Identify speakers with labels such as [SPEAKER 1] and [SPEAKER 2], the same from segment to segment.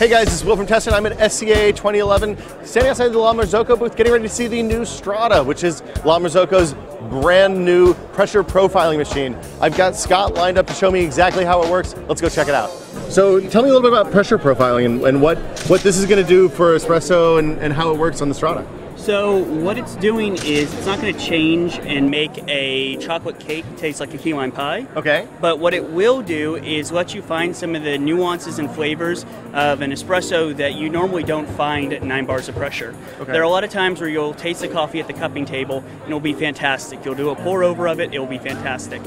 [SPEAKER 1] Hey guys, this is Will from Testing. I'm at SCAA 2011, standing outside the La Marzocco booth, getting ready to see the new Strata, which is La Marzocco's brand new pressure profiling machine. I've got Scott lined up to show me exactly how it works. Let's go check it out. So tell me a little bit about pressure profiling and what this is going to do for Espresso and how it works on the Strata.
[SPEAKER 2] So what it's doing is it's not going to change and make a chocolate cake taste like a key lime pie.
[SPEAKER 1] Okay.
[SPEAKER 2] But what it will do is let you find some of the nuances and flavors of an espresso that you normally don't find at 9 bars of pressure.
[SPEAKER 1] Okay.
[SPEAKER 2] There are a lot of times where you'll taste the coffee at the cupping table and it'll be fantastic. You'll do a pour over of it, it'll be fantastic.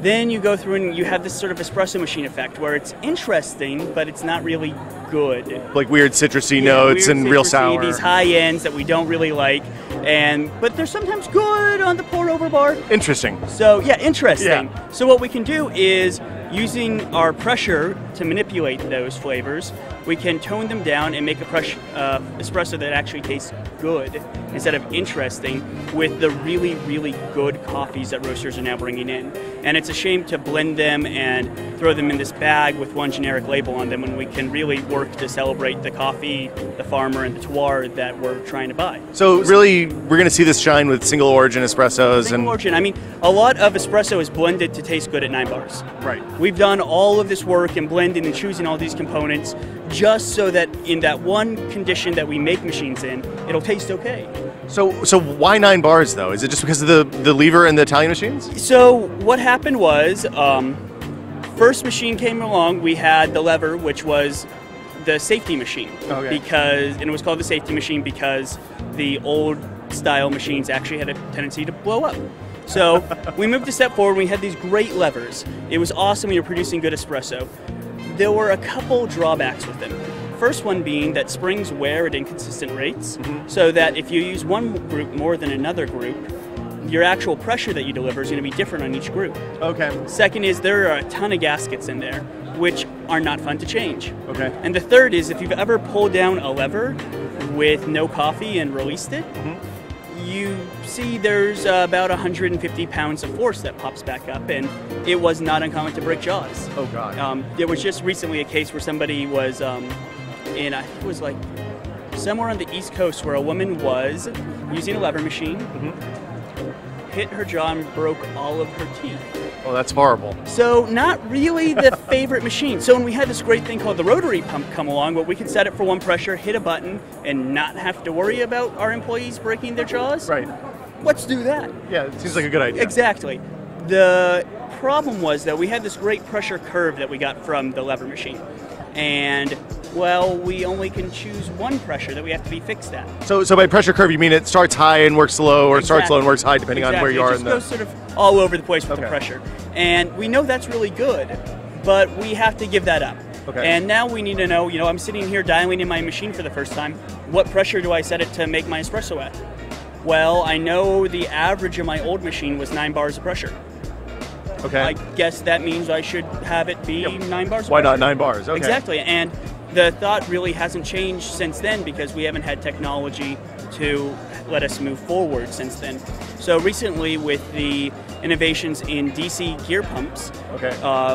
[SPEAKER 2] Then you go through and you have this sort of espresso machine effect where it's interesting, but it's not really good.
[SPEAKER 1] Like weird citrusy notes and real sour.
[SPEAKER 2] These high ends that we don't really like, but they're sometimes good on the pour over bar.
[SPEAKER 1] Interesting.
[SPEAKER 2] So yeah, interesting.
[SPEAKER 1] Yeah.
[SPEAKER 2] So what we can do is, using our pressure to manipulate those flavors, we can tone them down and make a espresso that actually tastes good instead of interesting with the really, really good coffees that roasters are now bringing in. And it's a shame to blend them and throw them in this bag with one generic label on them when we can really work to celebrate the coffee, the farmer, and the terroir that we're trying to buy.
[SPEAKER 1] So really, we're going to see this shine with single origin espressos.
[SPEAKER 2] Single origin. I mean, a lot of espresso is blended to taste good at 9 bars.
[SPEAKER 1] Right.
[SPEAKER 2] We've done all of this work in blending and choosing all these components just so that in that one condition that we make machines in, it'll taste okay.
[SPEAKER 1] So why 9 bars though? Is it just because of the lever and the Italian machines?
[SPEAKER 2] So what happened was, first machine came along, we had the lever, which was the safety machine.
[SPEAKER 1] Okay.
[SPEAKER 2] And it was called the safety machine because the old style machines actually had a tendency to blow up. So we moved a step forward, we had these great levers. It was awesome, we were producing good espresso. There were a couple drawbacks with them. First one being that springs wear at inconsistent rates, so that if you use one group more than another group, your actual pressure that you deliver is going to be different on each group.
[SPEAKER 1] Okay.
[SPEAKER 2] Second is there are a ton of gaskets in there, which are not fun to change.
[SPEAKER 1] Okay.
[SPEAKER 2] And the third is if you've ever pulled down a lever with no coffee and released it, you see there's about 150 pounds of force that pops back up, and it was not uncommon to break jaws.
[SPEAKER 1] Oh God.
[SPEAKER 2] There was just recently a case where somebody was in, I think it was like somewhere on the East Coast, where a woman was using a lever machine, hit her jaw and broke all of her teeth.
[SPEAKER 1] Oh, that's horrible.
[SPEAKER 2] So not really the favorite machine. So when we had this great thing called the rotary pump come along, where we could set it for one pressure, hit a button, and not have to worry about our employees breaking their jaws.
[SPEAKER 1] Right.
[SPEAKER 2] Let's do that.
[SPEAKER 1] Yeah, it seems like a good idea.
[SPEAKER 2] Exactly. The problem was that we had this great pressure curve that we got from the lever machine. And, well, we only can choose one pressure that we have to be fixed at.
[SPEAKER 1] So by pressure curve, you mean it starts high and works low, or starts low and works high, depending on where you are in the...
[SPEAKER 2] It just goes sort of all over the place with the pressure. And we know that's really good, but we have to give that up.
[SPEAKER 1] Okay.
[SPEAKER 2] And now we need to know, I'm sitting here dialing in my machine for the first time. What pressure do I set it to make my espresso at? Well, I know the average of my old machine was 9 bars of pressure.
[SPEAKER 1] Okay.
[SPEAKER 2] I guess that means I should have it be 9 bars of pressure.
[SPEAKER 1] Why not 9 bars? Okay.
[SPEAKER 2] Exactly. And the thought really hasn't changed since then because we haven't had technology to let us move forward since then. So recently with the innovations in DC gear pumps,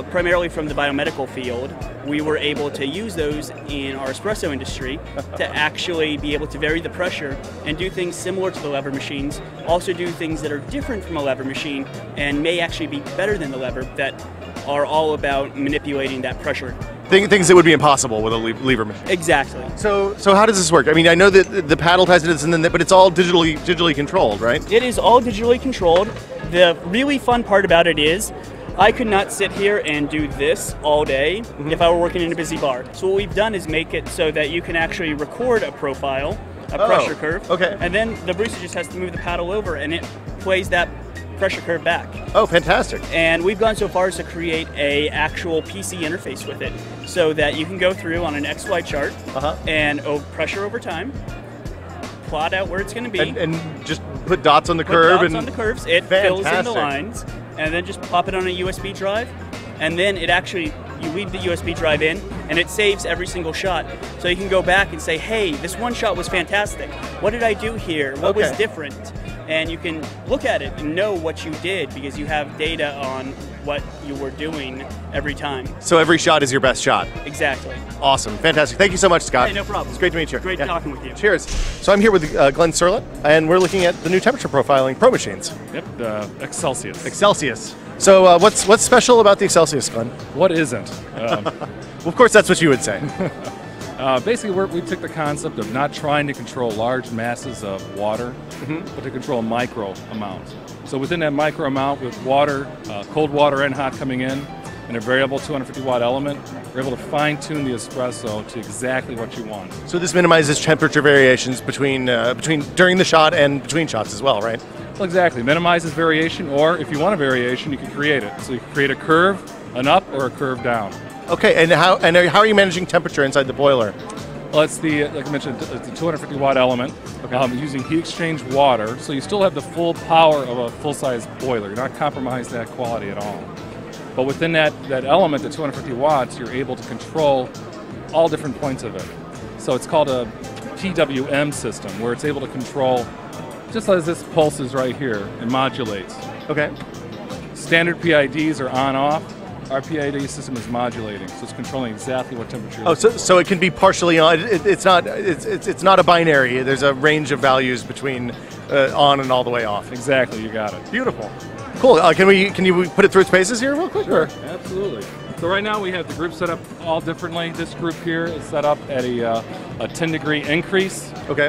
[SPEAKER 2] primarily from the biomedical field, we were able to use those in our espresso industry to actually be able to vary the pressure and do things similar to the lever machines, also do things that are different from a lever machine and may actually be better than the lever, that are all about manipulating that pressure.
[SPEAKER 1] Things that would be impossible with a lever machine.
[SPEAKER 2] Exactly.
[SPEAKER 1] So how does this work? I mean, I know that the paddle ties into this, and then but it's all digitally controlled, right?
[SPEAKER 2] It is all digitally controlled. The really fun part about it is I could not sit here and do this all day if I were working in a busy bar. So what we've done is make it so that you can actually record a profile, a pressure curve, and then the barista just has to move the paddle over and it plays that pressure curve back.
[SPEAKER 1] Oh, fantastic.
[SPEAKER 2] And we've gone so far as to create a actual PC interface with it so that you can go through on an XY chart and pressure over time, plot out where it's going to be.
[SPEAKER 1] And just put dots on the curve.
[SPEAKER 2] Dots on the curves, it fills in the lines, and then just pop it on a USB drive, and then it actually, you leave the USB drive in, and it saves every single shot. So you can go back and say, hey, this one shot was fantastic. What did I do here? What was different? and you can look at it and know what you did because you have data on what you were doing every time.
[SPEAKER 1] So every shot is your best shot.
[SPEAKER 2] Exactly.
[SPEAKER 1] Awesome, fantastic. Thank you so much, Scott.
[SPEAKER 2] Hey, no problem.
[SPEAKER 1] It's great to meet you.
[SPEAKER 2] Great talking with you.
[SPEAKER 1] Cheers. So I'm here with Glenn Surlett, and we're looking at the new temperature profiling Pro machines.
[SPEAKER 3] Yep, the Excelsius.
[SPEAKER 1] Excelsius. So what's special about the Excelsius, Glenn?
[SPEAKER 3] What isn't?
[SPEAKER 1] Well, of course, that's what you would say.
[SPEAKER 3] Basically, we took the concept of not trying to control large masses of water, but to control micro amounts. So within that micro amount, with water, cold water and hot coming in, and a variable 250 watt element, we're able to fine tune the espresso to exactly what you want.
[SPEAKER 1] So this minimizes temperature variations between during the shot and between shots as well, right?
[SPEAKER 3] Well, exactly. Minimizes variation, or if you want a variation, you can create it. So you can create a curve, an up, or a curve down.
[SPEAKER 1] Okay, and how are you managing temperature inside the boiler?
[SPEAKER 3] Well, it's like I mentioned, it's a 250 watt element, using heat exchange water, so you still have the full power of a full-size boiler. You're not compromising that quality at all. But within that element, the 250 watts, you're able to control all different points of it. So it's called a PWM system, where it's able to control, just as this pulses right here, it modulates.
[SPEAKER 1] Okay.
[SPEAKER 3] Standard PIDs are on-off. Our PID system is modulating, so it's controlling exactly what temperature.
[SPEAKER 1] Oh, so it can be partially on. It's not a binary. There's a range of values between on and all the way off.
[SPEAKER 3] Exactly, you got it.
[SPEAKER 1] Beautiful. Cool. Can you put it through its paces here real quick?
[SPEAKER 3] Sure, absolutely. So right now we have the group set up all differently. This group here is set up at a 10-degree increase.
[SPEAKER 1] Okay.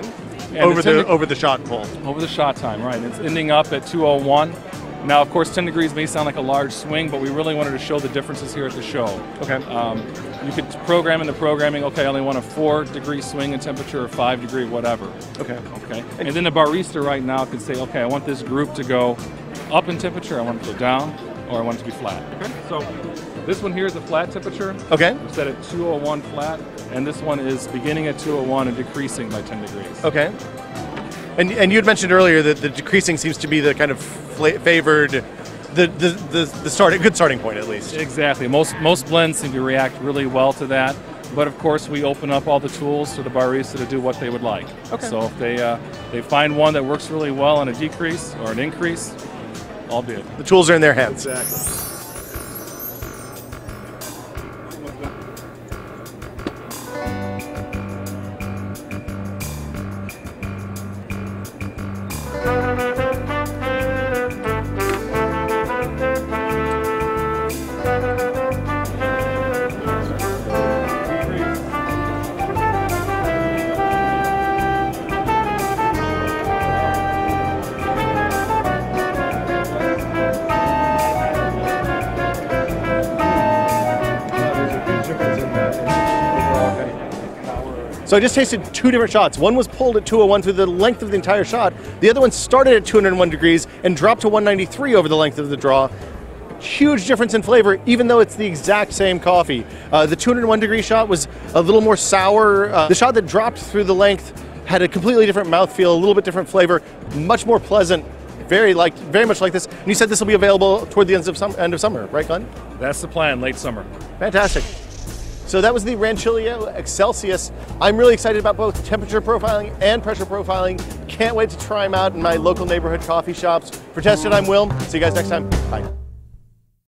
[SPEAKER 3] And
[SPEAKER 1] Over the shot pull.
[SPEAKER 3] Over the shot time, right. It's ending up at 201. Now, of course, 10 degrees may sound like a large swing, but we really wanted to show the differences here at the show.
[SPEAKER 1] Okay.
[SPEAKER 3] You could program in the programming, okay, I only want a 4-degree swing in temperature or 5-degree, whatever.
[SPEAKER 1] Okay.
[SPEAKER 3] Okay. And then the barista right now could say, okay, I want this group to go up in temperature, I want it to go down, or I want it to be flat. Okay. So this one here is a flat temperature.
[SPEAKER 1] Okay.
[SPEAKER 3] We set at 201 flat, and this one is beginning at 201 and decreasing by 10 degrees.
[SPEAKER 1] Okay. And you had mentioned earlier that the decreasing seems to be the kind of favored, good starting point at least.
[SPEAKER 3] Exactly. Most blends seem to react really well to that, but of course we open up all the tools to the barista to do what they would like. Okay. So if they find one that works really well on a decrease or an increase, all be it.
[SPEAKER 1] The tools are in their hands.
[SPEAKER 3] Exactly.
[SPEAKER 1] So I just tasted two different shots. One was pulled at 201 through the length of the entire shot. The other one started at 201 degrees and dropped to 193 over the length of the draw. Huge difference in flavor, even though it's the exact same coffee. The 201 degree shot was a little more sour. The shot that dropped through the length had a completely different mouthfeel, a little bit different flavor, much more pleasant, very much like this. And you said this will be available toward the end of summer, right, Glenn?
[SPEAKER 3] That's the plan, late summer.
[SPEAKER 1] Fantastic. So that was the Ranchillo Excelsius. I'm really excited about both temperature profiling and pressure profiling. Can't wait to try them out in my local neighborhood coffee shops. For Tested, I'm Will. See you guys next time. Bye.